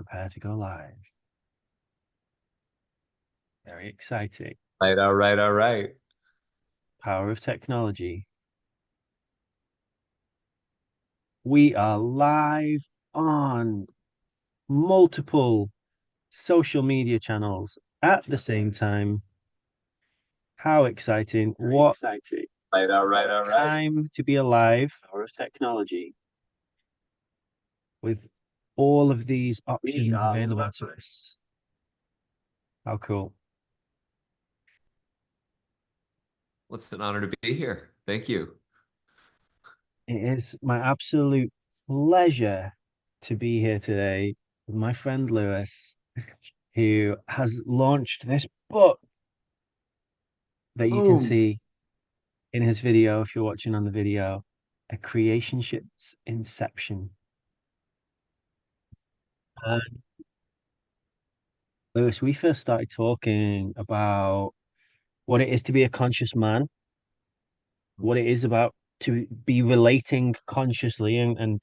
prepare to go live. Very exciting. Right, all right, all right. Power of technology. We are live on multiple social media channels at the same time. How exciting. What exciting. Right, all right, all right. Time to be alive. Power of technology. With all of these options available to us. How cool. Well, it's an honor to be here. Thank you. It is my absolute pleasure to be here today with my friend Lewis, who has launched this book that you can Boom. see in his video if you're watching on the video, A Creationship's Inception. And Lewis, we first started talking about what it is to be a conscious man, what it is about to be relating consciously and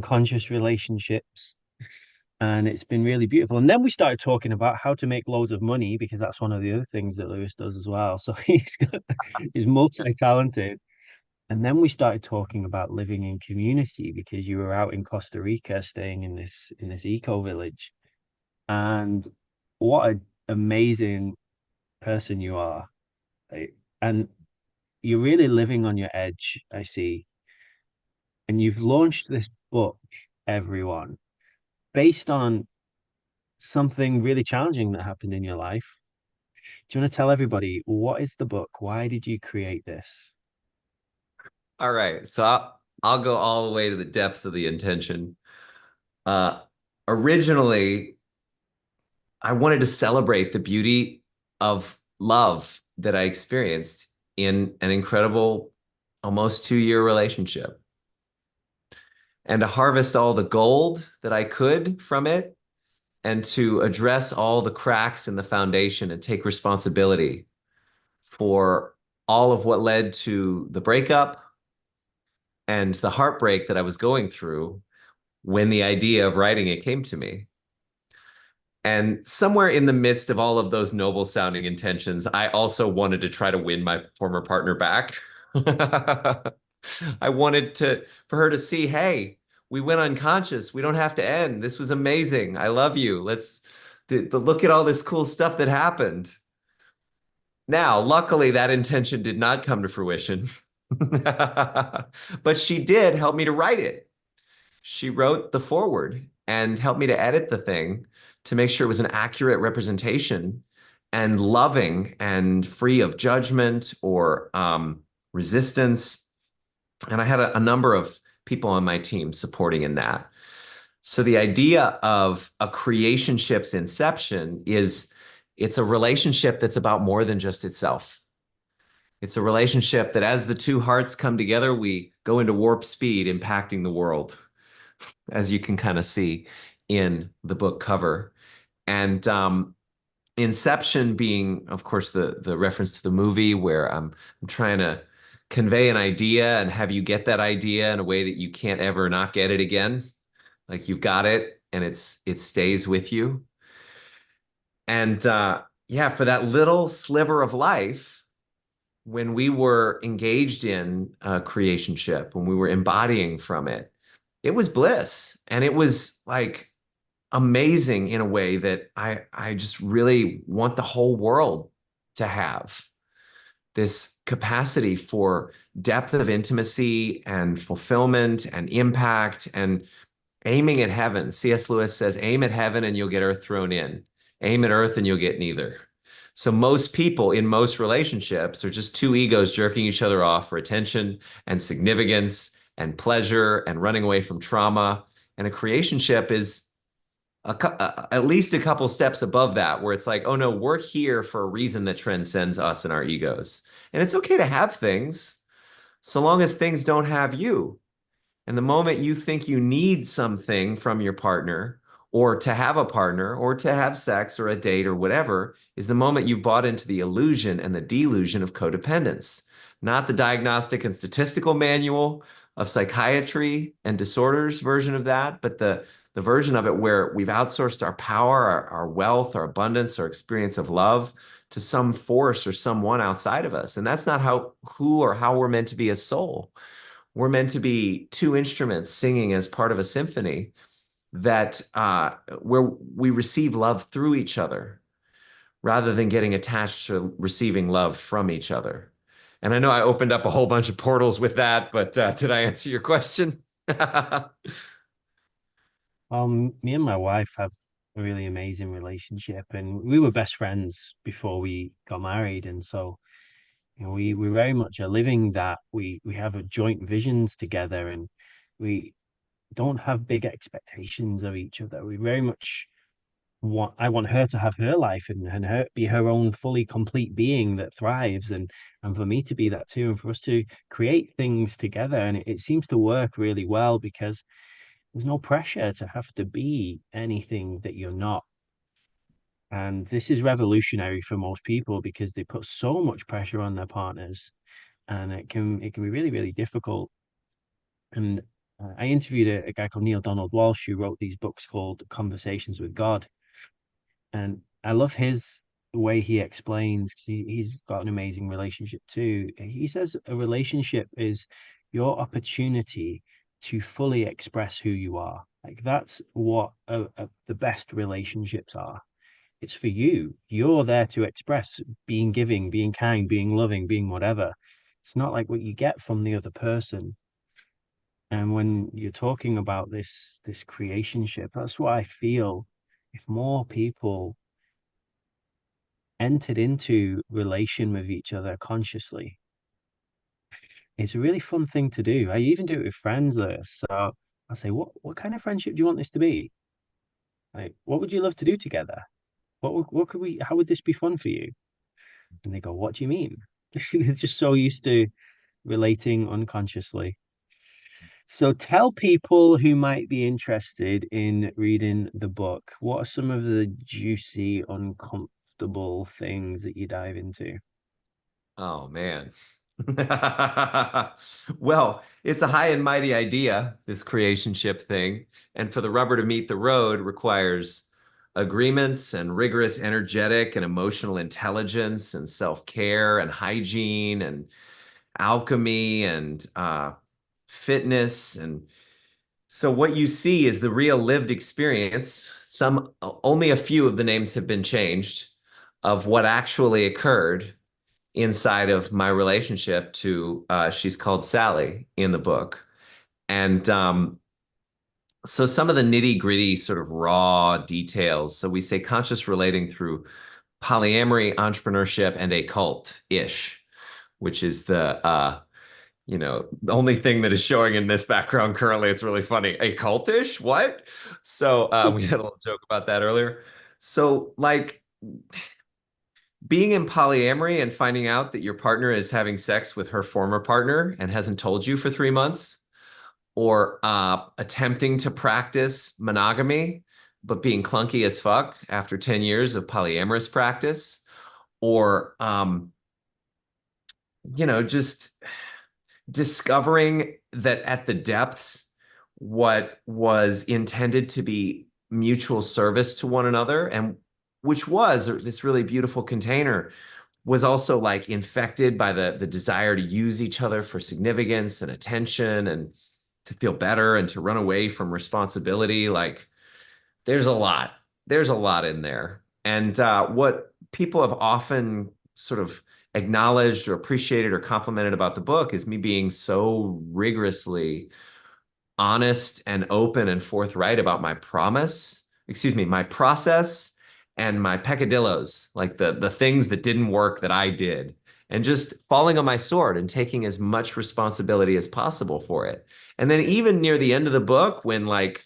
conscious relationships. And it's been really beautiful. And then we started talking about how to make loads of money because that's one of the other things that Lewis does as well. So he's multi-talented. And then we started talking about living in community because you were out in Costa Rica staying in this eco village. And what an amazing person you are. And you're really living on your edge, I see. And you've launched this book, everyone, based on something really challenging that happened in your life. Do you want to tell everybody what is the book? Why did you create this? All right. So I'll go all the way to the depths of the intention. Uh, Originally, I wanted to celebrate the beauty of love that I experienced in an incredible, almost 2-year relationship, and to harvest all the gold that I could from it, and to address all the cracks in the foundation and take responsibility for all of what led to the breakup and the heartbreak that I was going through when the idea of writing it came to me. And somewhere in the midst of all of those noble sounding intentions, I also wanted to try to win my former partner back. I wanted to for her to see, hey, we went unconscious. We don't have to end. This was amazing. I love you. Let's look at all this cool stuff that happened. Now, luckily, that intention did not come to fruition. But she did help me to write it. She wrote the foreword and helped me to edit the thing to make sure it was an accurate representation and loving and free of judgment or resistance. And I had a number of people on my team supporting in that. So the idea of a creationship's inception is it's a relationship that's about more than just itself. It's a relationship that as the two hearts come together, we go into warp speed, impacting the world, as you can kind of see in the book cover. And Inception being, of course, the reference to the movie where I'm trying to convey an idea and have you get that idea in a way that you can't ever not get it again. Like you've got it and it stays with you. And yeah, for that little sliver of life, when we were engaged in creationship, when we were embodying from it, it was bliss. And it was like amazing in a way that I just really want the whole world to have this capacity for depth of intimacy and fulfillment and impact and aiming at heaven. C.S. Lewis says, aim at heaven and you'll get earth thrown in. Aim at earth and you'll get neither. So most people in most relationships are just two egos jerking each other off for attention and significance and pleasure and running away from trauma. And a creationship is at least a couple steps above that, where it's like, oh no, we're here for a reason that transcends us and our egos. And it's okay to have things so long as things don't have you. And the moment you think you need something from your partner, or to have a partner, or to have sex, or a date, or whatever, is the moment you've bought into the illusion and the delusion of codependence, not the diagnostic and statistical manual of psychiatry and disorders version of that, but the the version of it where we've outsourced our power, our wealth, our abundance, our experience of love to some force or someone outside of us. And that's not who or how we're meant to be as soul. We're meant to be two instruments singing as part of a symphony that where we receive love through each other rather than getting attached to receiving love from each other. And I know I opened up a whole bunch of portals with that, but did I answer your question? Me and my wife have a really amazing relationship, and we were best friends before we got married, and so we very much are living that. We have a joint visions together, and we don't have big expectations of each other. We very much I want her to have her life and her be her own fully complete being that thrives, and for me to be that too, and for us to create things together. And it seems to work really well because there's no pressure to have to be anything that you're not. And this is revolutionary for most people because they put so much pressure on their partners, and it can be really, really difficult. And I interviewed a guy called Neil Donald Walsh who wrote these books called Conversations with God. And I love his way he explains, because he's got an amazing relationship too. He says a relationship is your opportunity to fully express who you are. Like that's what the best relationships are. It's for you. You're there to express being giving, being kind, being loving, being whatever. It's not like what you get from the other person. And when you're talking about this creationship, that's what I feel. If more people entered into relation with each other consciously, it's a really fun thing to do. I even do it with friends there. So I say, what kind of friendship do you want this to be? Like, what would you love to do together? What could we? How would this be fun for you? And they go, what do you mean? They're just so used to relating unconsciously. So tell people who might be interested in reading the book, what are some of the juicy, uncomfortable things that you dive into? Oh man. Well, it's a high and mighty idea, this creationship thing. And for the rubber to meet the road requires agreements and rigorous energetic and emotional intelligence and self-care and hygiene and alchemy and fitness. And so what you see is the real lived experience. Only a few of the names have been changed of what actually occurred inside of my relationship to she's called Sally in the book. And so some of the nitty gritty sort of raw details. So we say conscious relating through polyamory, entrepreneurship, and a cult-ish, which is the only thing that is showing in this background currently. It's really funny. A cultish? What? So we had a little joke about that earlier. So like being in polyamory and finding out that your partner is having sex with her former partner and hasn't told you for 3 months, or attempting to practice monogamy, but being clunky as fuck after 10 years of polyamorous practice, or, just discovering that at the depths, what was intended to be mutual service to one another, and which was this really beautiful container, was also like infected by the desire to use each other for significance and attention and to feel better and to run away from responsibility. Like there's a lot. There's a lot in there. And what people have often sort of acknowledged or appreciated or complimented about the book is me being so rigorously honest and open and forthright about my process and my peccadillos, like the things that didn't work that I did, and just falling on my sword and taking as much responsibility as possible for it. And then even near the end of the book, when like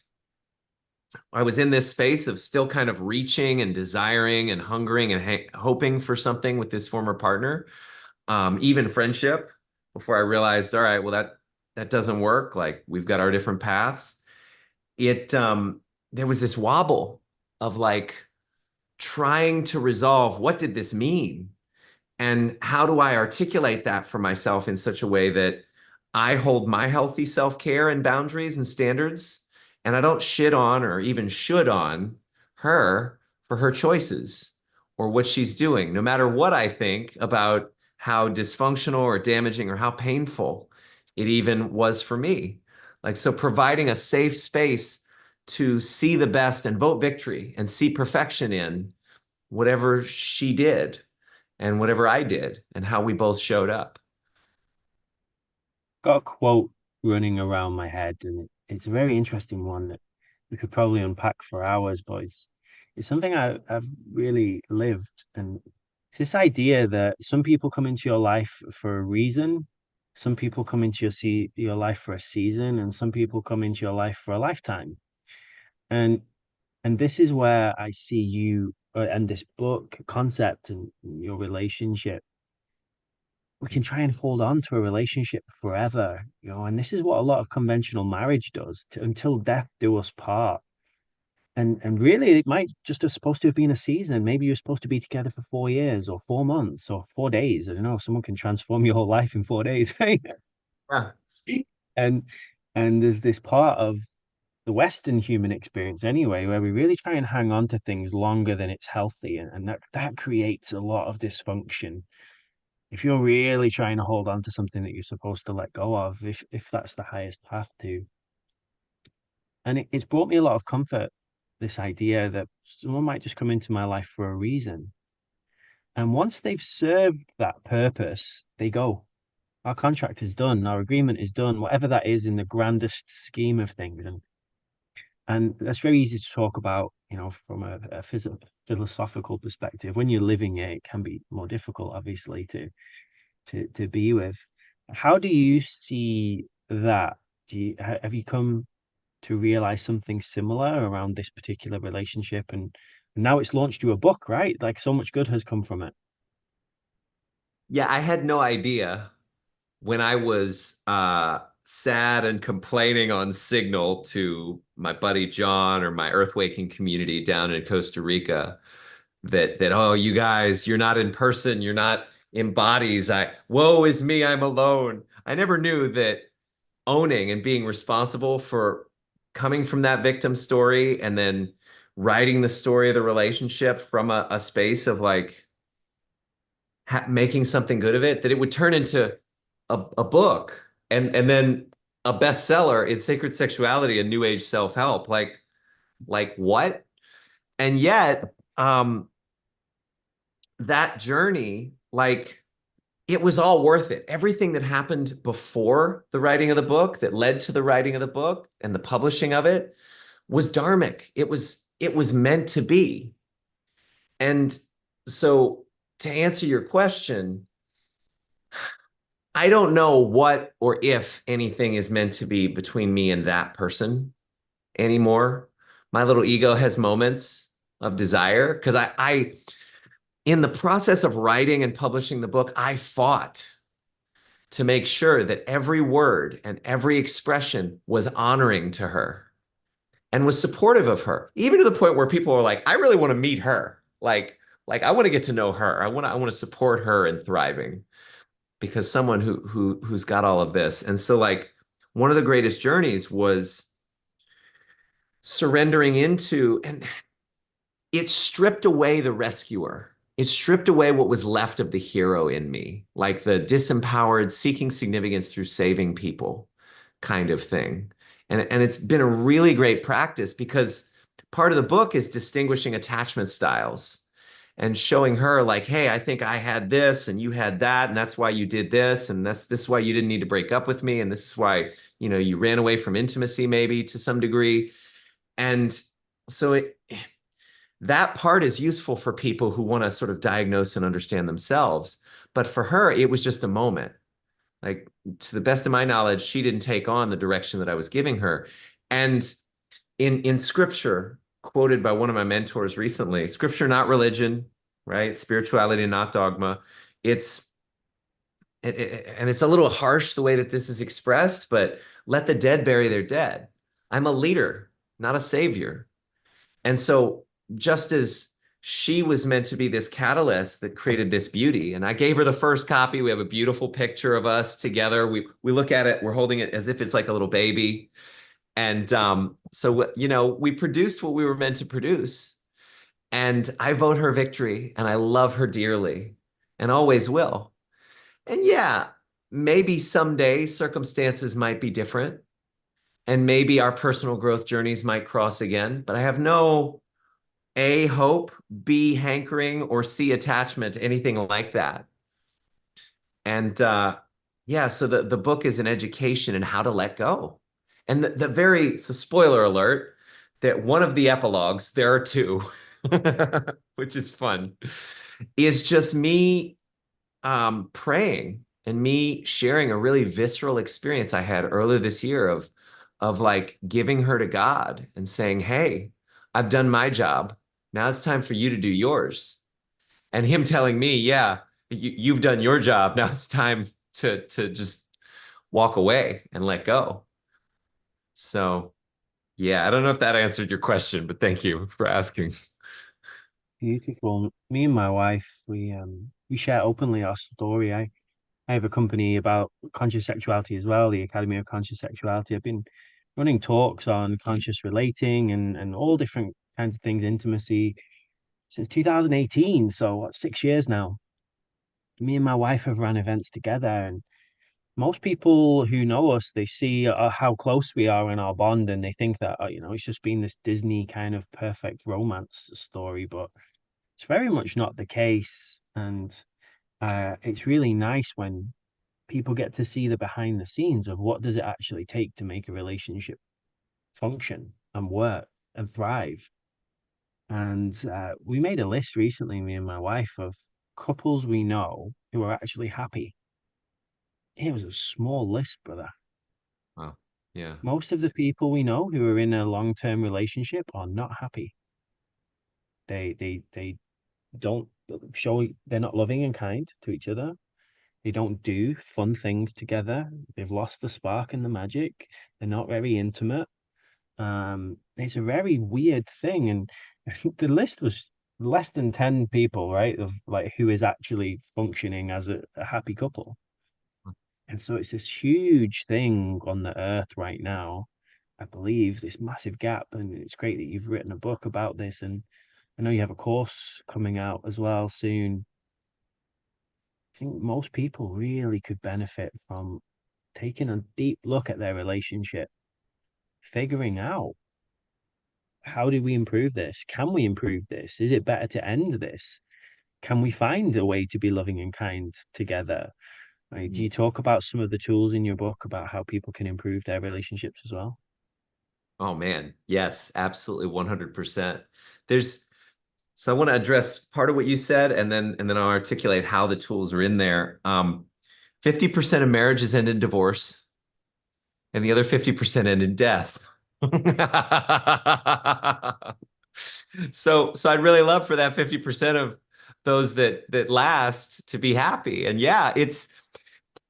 I was in this space of still kind of reaching and desiring and hungering and hoping for something with this former partner, even friendship, before I realized, all right, well, that doesn't work. Like we've got our different paths. There was this wobble of like trying to resolve, what did this mean? And how do I articulate that for myself in such a way that I hold my healthy self-care and boundaries and standards, And I don't shit on or even should on her for her choices or what she's doing, no matter what I think about how dysfunctional or damaging or how painful it even was for me. Like, so providing a safe space to see the best and vote victory and see perfection in whatever she did and whatever I did and how we both showed up. Got a quote running around my head, and it's a very interesting one that we could probably unpack for hours, but it's something I've really lived. And it's this idea that some people come into your life for a reason, some people come into your life for a season, and some people come into your life for a lifetime. And and this is where I see you and this book concept and your relationship. We can try and hold on to a relationship forever, and this is what a lot of conventional marriage does, until death do us part. And really, it might just have supposed to have been a season. Maybe you're supposed to be together for 4 years or 4 months or 4 days. I don't know. Someone can transform your whole life in 4 days, right? Yeah. And and there's this part of the Western human experience anyway, where we really try and hang on to things longer than it's healthy, and that creates a lot of dysfunction. If you're really trying to hold on to something that you're supposed to let go of, if that's the highest path to. And it's brought me a lot of comfort, this idea that someone might just come into my life for a reason. And once they've served that purpose, they go. Our contract is done, our agreement is done, whatever that is in the grandest scheme of things. And that's very easy to talk about, from a philosophical perspective. When you're living it, it can be more difficult, obviously, to be with. How do you see that? Have you come to realize something similar around this particular relationship? And now it's launched you a book, right? Like so much good has come from it. Yeah, I had no idea when I was sad and complaining on Signal to my buddy John or my earthwaking community down in Costa Rica that oh, you guys, you're not in person, you're not in bodies. Woe is me, I'm alone. I never knew that owning and being responsible for coming from that victim story and then writing the story of the relationship from a space of like making something good of it, that it would turn into a book and then a bestseller in sacred sexuality and new age self-help. Like what? And yet, that journey, like it was all worth it. Everything that happened before the writing of the book that led to the writing of the book and the publishing of it was dharmic. It was meant to be. And so to answer your question, I don't know what or if anything is meant to be between me and that person anymore. My little ego has moments of desire because in the process of writing and publishing the book, I fought to make sure that every word and every expression was honoring to her and was supportive of her, even to the point where people are like, I really want to meet her. Like I want to get to know her. I want to support her in thriving because someone who's got all of this. And so like one of the greatest journeys was surrendering into, and it stripped away the rescuer. It stripped away what was left of the hero in me, like the disempowered, seeking significance through saving people kind of thing. And it's been a really great practice because part of the book is distinguishing attachment styles and showing her like, hey, I think I had this and you had that, and that's why you did this, and this is why you didn't need to break up with me, and this is why, you ran away from intimacy maybe to some degree. And so that part is useful for people who want to sort of diagnose and understand themselves. But for her, it was just a moment. Like, to the best of my knowledge, she didn't take on the direction that I was giving her. And in scripture, quoted by one of my mentors recently, scripture, not religion, right? Spirituality, not dogma. It's and it's a little harsh the way that this is expressed, but let the dead bury their dead. I'm a leader, not a savior. And so just as she was meant to be this catalyst that created this beauty, and I gave her the first copy. We have a beautiful picture of us together. We look at it, we're holding it as if it's like a little baby. And So, we produced what we were meant to produce. And I vote her victory, and I love her dearly, and always will. And yeah, maybe someday circumstances might be different, and maybe our personal growth journeys might cross again, but I have no A, hope, B, hankering, or C, attachment to anything like that. And yeah, so the book is an education in how to let go. And so spoiler alert, that one of the epilogues, there are two, which is fun, is just me praying and me sharing a really visceral experience I had earlier this year of like giving her to God and saying, "Hey, I've done my job. Now it's time for you to do yours." And him telling me, "Yeah, you've done your job. Now it's time to just walk away and let go." So, yeah, I don't know if that answered your question, but thank you for asking. Beautiful. Me and my wife, we share openly our story. I have a company about conscious sexuality as well, the Academy of Conscious Sexuality. I've been running talks on conscious relating and all different kinds of things, intimacy, since 2018. So what, 6 years now. Me and my wife have run events together, and most people who know us, they see how close we are in our bond, and they think that it's just been this Disney kind of perfect romance story, but it's very much not the case. And it's really nice when people get to see the behind the scenes of what does it actually take to make a relationship function and work and thrive. And we made a list recently, me and my wife, of couples we know who are actually happy. It was a small list, brother. Wow. Yeah. Most of the people we know who are in a long-term relationship are not happy. They don't show they're not loving and kind to each other. They don't do fun things together. They've lost the spark and the magic. They're not very intimate. It's a very weird thing. And the list was less than 10 people, right? Of like who is actually functioning as a happy couple. And so it's this huge thing on the earth right now. I believe this massive gap. And it's great that you've written a book about this. And I know you have a course coming out as well soon. I think most people really could benefit from taking a deep look at their relationship, figuring out how do we improve this? Can we improve this? Is it better to end this? Can we find a way to be loving and kind together? Right? Do you talk about some of the tools in your book about how people can improve their relationships as well? Oh man, yes, absolutely 100%. There's So I want to address part of what you said, and then I'll articulate how the tools are in there. 50% of marriages end in divorce, and the other 50% end in death. So I'd really love for that 50% of those that last to be happy. And yeah, it's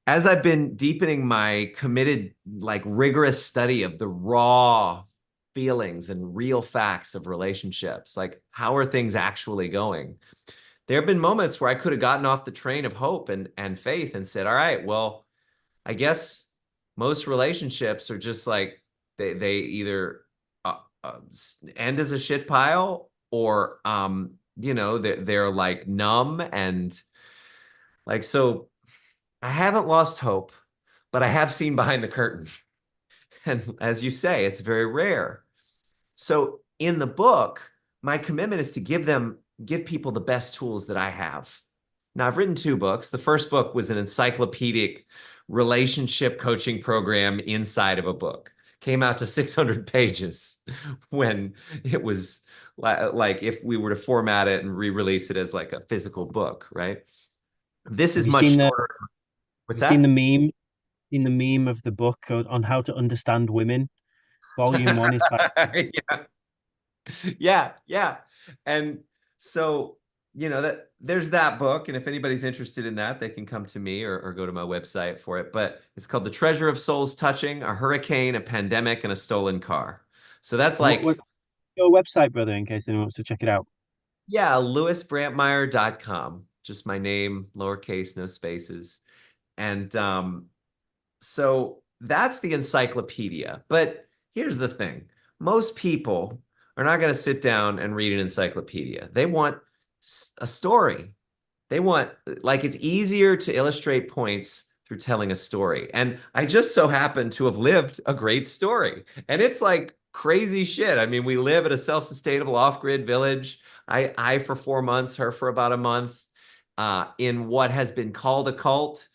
as I've been deepening my committed, like rigorous study of the raw feelings and real facts of relationships, like how are things actually going? There have been moments where I could have gotten off the train of hope and faith and said, all right, well, I guess most relationships are just like they either uh, uh, end as a shit pile or they're like numb and like so I haven't lost hope, but I have seen behind the curtain. And as you say, it's very rare. So in the book, my commitment is to give people the best tools that I have. Now, I've written two books. The first book was an encyclopedic relationship coaching program inside of a book. Came out to 600 pages when it was like if we were to format it and re-release it as like a physical book, right? This Have is you much seen the shorter. have What's you seen that? the meme of the book on how to understand women? Volume one is by Yeah. Yeah, yeah. And so, that there's that book. And if anybody's interested in that, they can come to me or go to my website for it. But it's called The Treasure of Souls Touching, a Hurricane, a Pandemic, and a Stolen Car. So that's what like, your website, brother, in case anyone wants to check it out. yeah, lewisbrantmeyer.com. Just my name, lowercase, no spaces. And so that's the encyclopedia. But here's the thing. most people are not going to sit down and read an encyclopedia. They want a story. They want, like, it's easier to illustrate points through telling a story. And I just so happen to have lived a great story. And it's like crazy shit. I mean, we live at a self-sustainable off-grid village. I for 4 months, her for about a month, in what has been called a cult.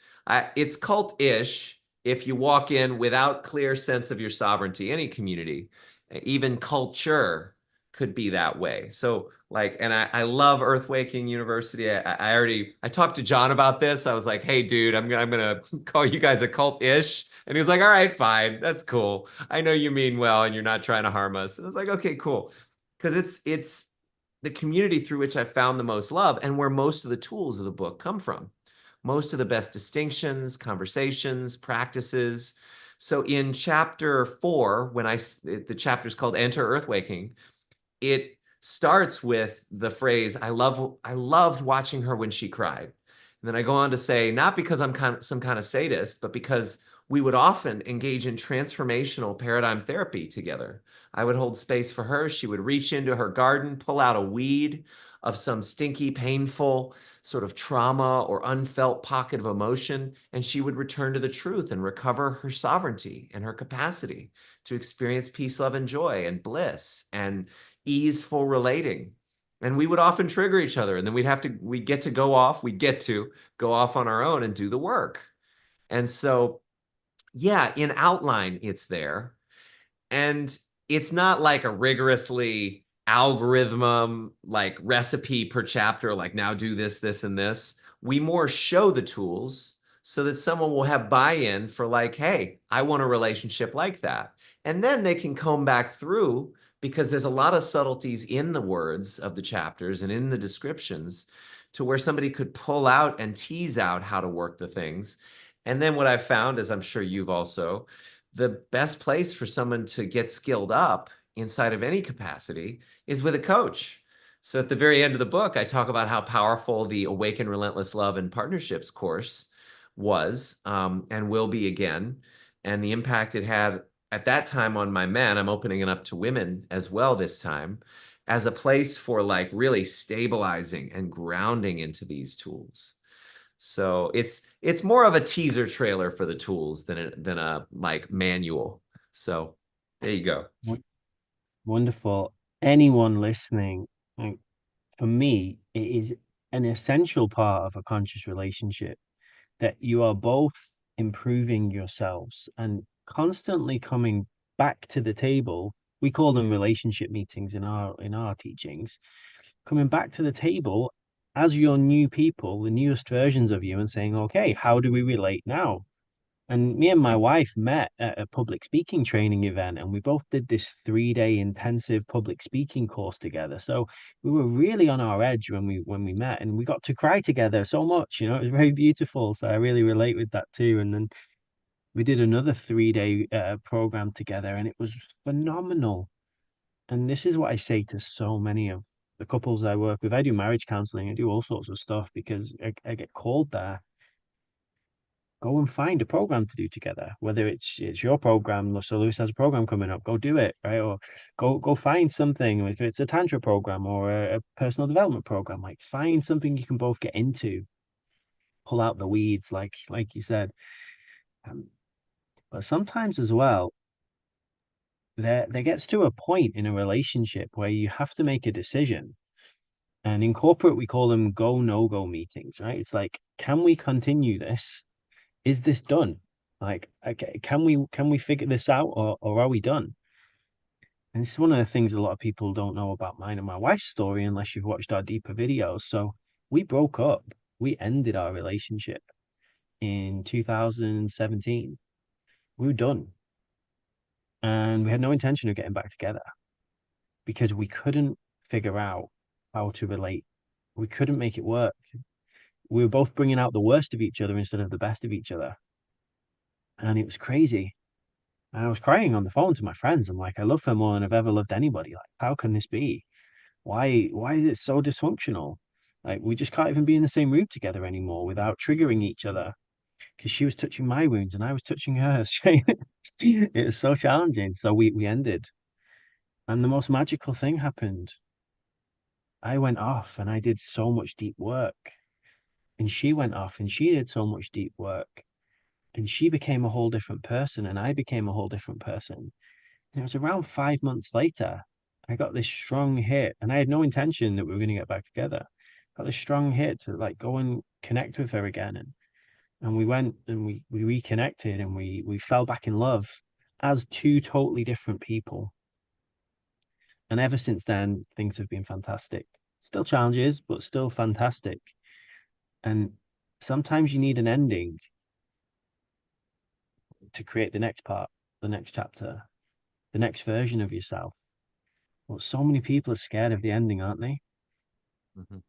It's cult-ish if you walk in without clear sense of your sovereignty. Any community, even culture, could be that way. So like, and I love Earthwaking University. I talked to John about this. I was like, hey, dude, I'm gonna call you guys a cult-ish. And he was like, all right, fine. That's cool. I know you mean well and you're not trying to harm us. And I was like, okay, cool. Because it's the community through which I found the most love and where most of the tools of the book come from. Most of the best distinctions, conversations, practices. So in chapter 4, the chapter is called Enter Earthwaking, it starts with the phrase, I loved watching her when she cried. And then I go on to say, not because I'm some kind of sadist, but because we would often engage in transformational paradigm therapy together. I would hold space for her. She would reach into her garden, pull out a weed of some stinky, painful sort of trauma or unfelt pocket of emotion, and she would return to the truth and recover her sovereignty and her capacity to experience peace, love, and joy and bliss and easeful relating. And we would often trigger each other, and then we get to go off, we get to go off on our own and do the work. And so, yeah, in outline, it's there. And it's not like a rigorously algorithm, like recipe per chapter, like now do this, this, and this. We more show the tools so that someone will have buy-in for like, hey, I want a relationship like that. And then they can comb back through because there's a lot of subtleties in the words of the chapters and in the descriptions to where somebody could pull out and tease out how to work the things. And then what I've found, as I'm sure you've also, the best place for someone to get skilled up inside of any capacity is with a coach. So at the very end of the book, I talk about how powerful the Awaken Relentless Love and Partnerships course was, and will be again, and the impact it had at that time on my men. I'm opening it up to women as well this time, as a place for like really stabilizing and grounding into these tools. So it's more of a teaser trailer for the tools than a like manual. So there you go. Wonderful. Anyone listening, like, for me, it is an essential part of a conscious relationship that you are both improving yourselves and constantly coming back to the table. We call them relationship meetings in our teachings. Coming back to the table as your new people, the newest versions of you, and saying, okay, how do we relate now? And me and my wife met at a public speaking training event, and we both did this 3 day intensive public speaking course together. So we were really on our edge when we met, and we got to cry together so much. You know, it was very beautiful. So I really relate with that too. And then we did another 3 day program together, and it was phenomenal. And this is what I say to so many of the couples I work with. I do marriage counseling, I do all sorts of stuff because I get called there. Go and find a program to do together, whether it's your program. So Lewis has a program coming up, go do it, right? Or go find something, if it's a tantra program or a personal development program, like find something you can both get into, pull out the weeds, like you said. um, but sometimes as well, there gets to a point in a relationship where you have to make a decision. And in corporate we call them go no go meetings, right? It's like, can we continue this? Is this done? Like, okay, can we figure this out, or are we done? And this is one of the things a lot of people don't know about mine and my wife's story unless you've watched our deeper videos. So we broke up. We ended our relationship in 2017. We were done. And we had no intention of getting back together because we couldn't figure out how to relate. We couldn't make it work. We were both bringing out the worst of each other instead of the best of each other. And it was crazy. And I was crying on the phone to my friends. I'm like, I love her more than I've ever loved anybody. Like, how can this be? Why is it so dysfunctional? Like, we just can't even be in the same room together anymore without triggering each other. Because she was touching my wounds and I was touching hers. It was so challenging. So we ended. And the most magical thing happened. I went off and I did so much deep work. And she went off and she did so much deep work. And she became a whole different person. And I became a whole different person. And it was around 5 months later, I got this strong hit. And I had no intention that we were going to get back together. Got this strong hit to like go and connect with her again. And we went and we reconnected and we fell back in love as two totally different people. And ever since then, things have been fantastic. Still challenges, but still fantastic. And sometimes you need an ending to create the next part, the next chapter, the next version of yourself. But so many people are scared of the ending, aren't they? Mhm.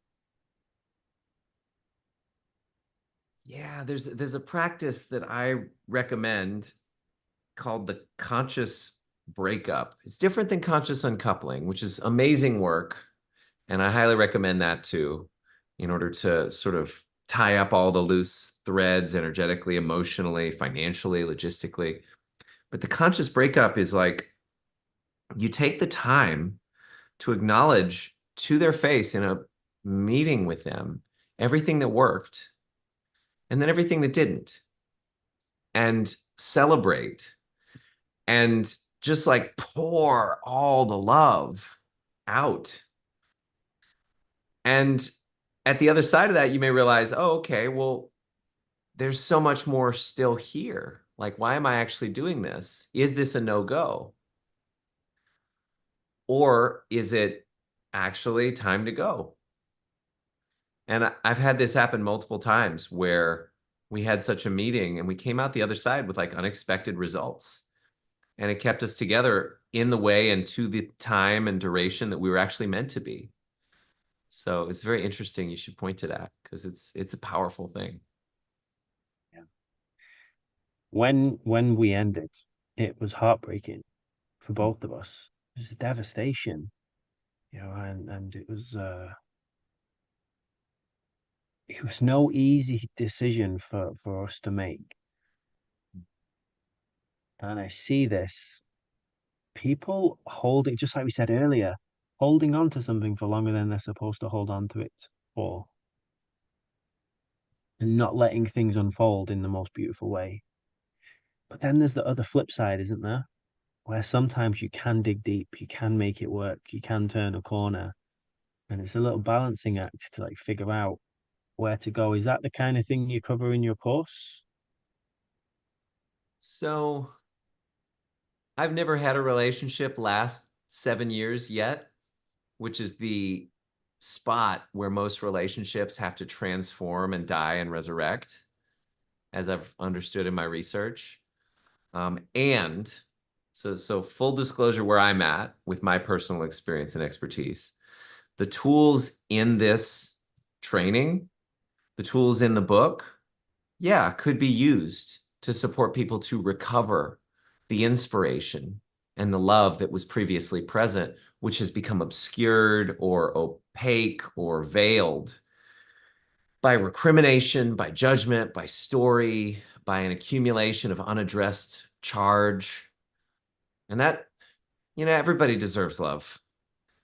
Yeah, there's a practice that I recommend called the conscious breakup. It's different than conscious uncoupling, which is amazing work, and I highly recommend that too, in order to sort of tie up all the loose threads energetically, emotionally, financially, logistically. But the conscious breakup is like you take the time to acknowledge to their face in a meeting with them everything that worked and then everything that didn't, and celebrate and just like pour all the love out. And at the other side of that, you may realize, oh, okay, well, there's so much more still here. Like, why am I actually doing this? Is this a no-go? Or is it actually time to go? And I've had this happen multiple times where we had such a meeting and we came out the other side with like unexpected results. And it kept us together in the way and to the time and duration that we were actually meant to be. So it's very interesting. You should point to that because it's a powerful thing. Yeah. When we ended, it was heartbreaking for both of us. It was a devastation, and it was no easy decision for us to make. And I see this people holding, just like we said earlier, holding on to something for longer than they're supposed to hold on to it for, and not letting things unfold in the most beautiful way. But then there's the other flip side, isn't there? Where sometimes you can dig deep, you can make it work, you can turn a corner, and it's a little balancing act to like figure out where to go. Is that the kind of thing you cover in your course? So I've never had a relationship last 7 years yet, which is the spot where most relationships have to transform and die and resurrect, as I've understood in my research. And so full disclosure where I'm at with my personal experience and expertise. The tools in this training, the tools in the book, yeah, could be used to support people to recover the inspiration and the love that was previously present, which has become obscured or opaque or veiled by recrimination, by judgment, by story, by an accumulation of unaddressed charge. And that, everybody deserves love.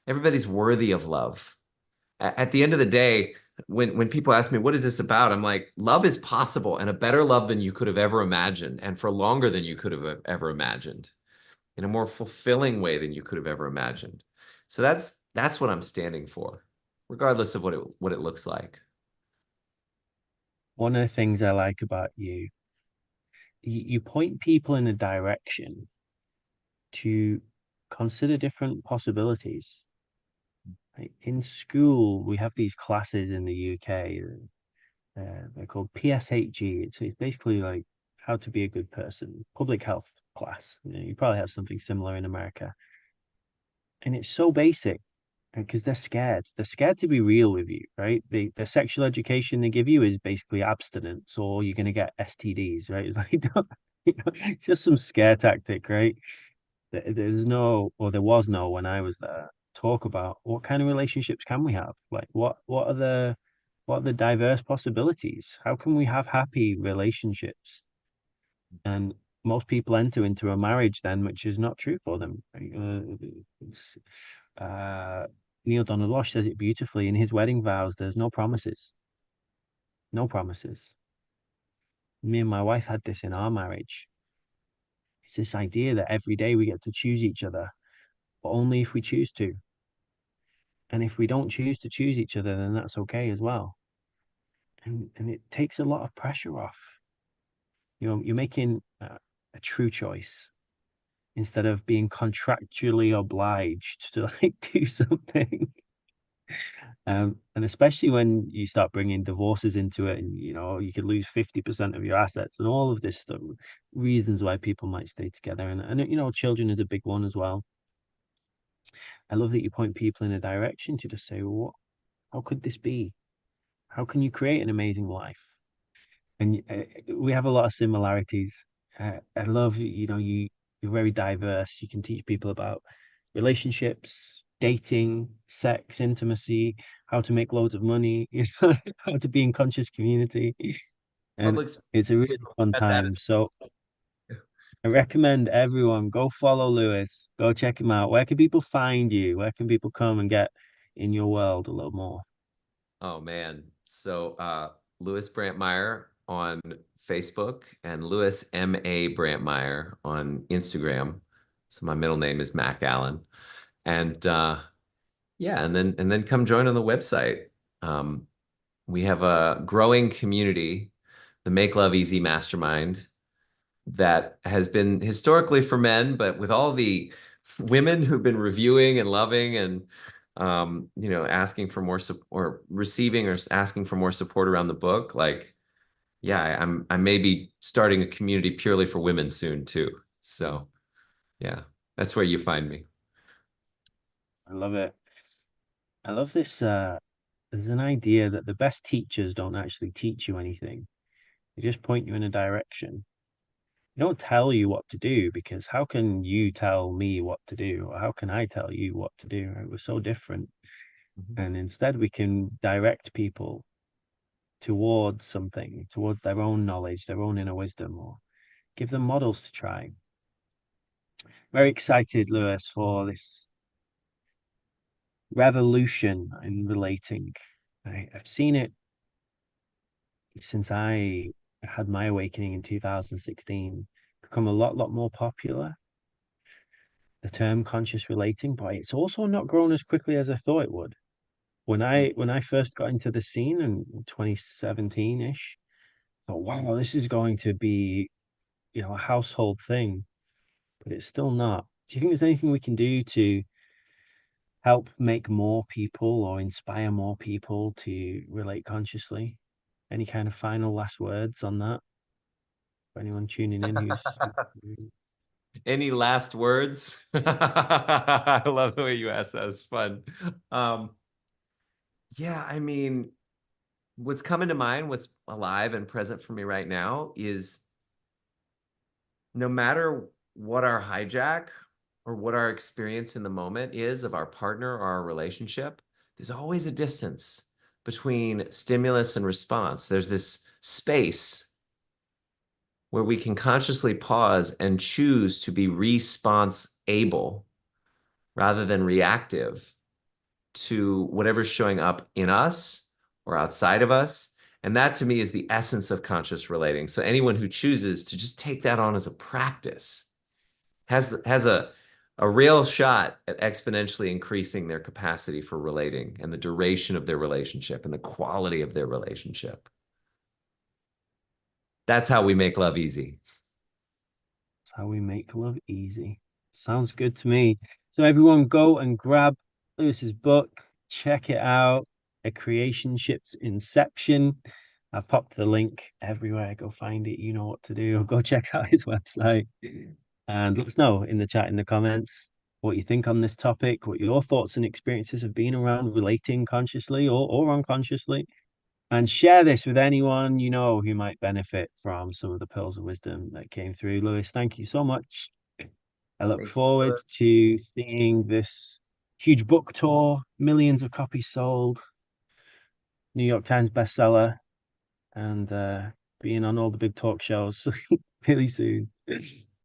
Everybody's worthy of love. At the end of the day, when people ask me, what is this about? I'm like, love is possible and a better love than you could have ever imagined, and for longer than you could have ever imagined, in a more fulfilling way than you could have ever imagined. So that's what I'm standing for, regardless of what it looks like. One of the things I like about you, you point people in a direction to consider different possibilities. Like in school, we have these classes in the UK. They're called PSHE. It's basically like how to be a good person, public health class. You probably have something similar in America. And it's so basic because they're scared. They're scared to be real with you, right? The sexual education they give you is basically abstinence or you're going to get STDs, right? It's like, it's just some scare tactic, right? There's no, or there was no when I was there, talk about what kind of relationships can we have? Like what are the diverse possibilities? How can we have happy relationships? And most people enter into a marriage then, which is not true for them. It's, uh, Neil Donald Walsh says it beautifully in his wedding vows. There's no promises, no promises. Me and my wife had this in our marriage. It's this idea that every day we get to choose each other, but only if we choose to. And if we don't choose to choose each other, then that's okay as well. And it takes a lot of pressure off. You're making a true choice instead of being contractually obliged to like do something. And especially when you start bringing divorces into it, and you could lose 50% of your assets and all of this stuff, reasons why people might stay together. And children is a big one as well. I love that you point people in a direction to just say, well, how could this be? How can you create an amazing life? And we have a lot of similarities. I love, you're very diverse. You can teach people about relationships, dating, sex, intimacy, how to make loads of money, how to be in conscious community. And Public it's a speaking really fun at that as time. So I recommend everyone go follow Lewis, go check him out. Where can people find you? Where can people come and get in your world a little more? Oh man. So Louis Brantmeyer on Facebook and Louis M.A. Brantmeyer on Instagram. So my middle name is Mac Allen. And yeah, and then come join on the website. Um, we have a growing community, the Make Love Easy Mastermind, that has been historically for men, but with all the women who've been reviewing and loving and asking for more support or receiving or asking for more support around the book, like yeah, I may be starting a community purely for women soon too. So yeah, that's where you find me. I love it. I love this. There's an idea that the best teachers don't actually teach you anything. They just point you in a direction. They don't tell you what to do because how can you tell me what to do? Or how can I tell you what to do? Right? We're so different. Mhm. And instead, we can direct people towards something, towards their own knowledge, their own inner wisdom, or give them models to try. Very excited, Lewis, for this revolution in relating. I've seen it since I had my awakening in 2016 become a lot more popular, the term conscious relating, but it's also not grown as quickly as I thought it would. When I first got into the scene in 2017-ish, I thought, wow, this is going to be, a household thing, but it's still not. Do you think there's anything we can do to help make more people or inspire more people to relate consciously? Any kind of final last words on that for anyone tuning in who's Any last words? I love the way you ask that. It's fun. Um, yeah, I mean, what's coming to mind, what's alive and present for me right now is no matter what our hijack or what our experience in the moment is of our partner or our relationship, there's always a distance between stimulus and response. There's this space where we can consciously pause and choose to be response able rather than reactive to whatever's showing up in us or outside of us. And that to me is the essence of conscious relating. So anyone who chooses to just take that on as a practice has a real shot at exponentially increasing their capacity for relating and the duration of their relationship and the quality of their relationship. That's how we make love easy. how we make love easy. Sounds good to me. So everyone go and grab Lewis's book, check it out. A Creation Ship's Inception. I've popped the link everywhere. Go find it. You know what to do. Go check out his website. And let us know in the chat, in the comments, what you think on this topic, what your thoughts and experiences have been around relating consciously or unconsciously. And share this with anyone you know who might benefit from some of the pearls of wisdom that came through. Lewis, thank you so much. I look Thanks. forward to seeing this huge book tour, millions of copies sold, New York Times bestseller, and being on all the big talk shows. really soon.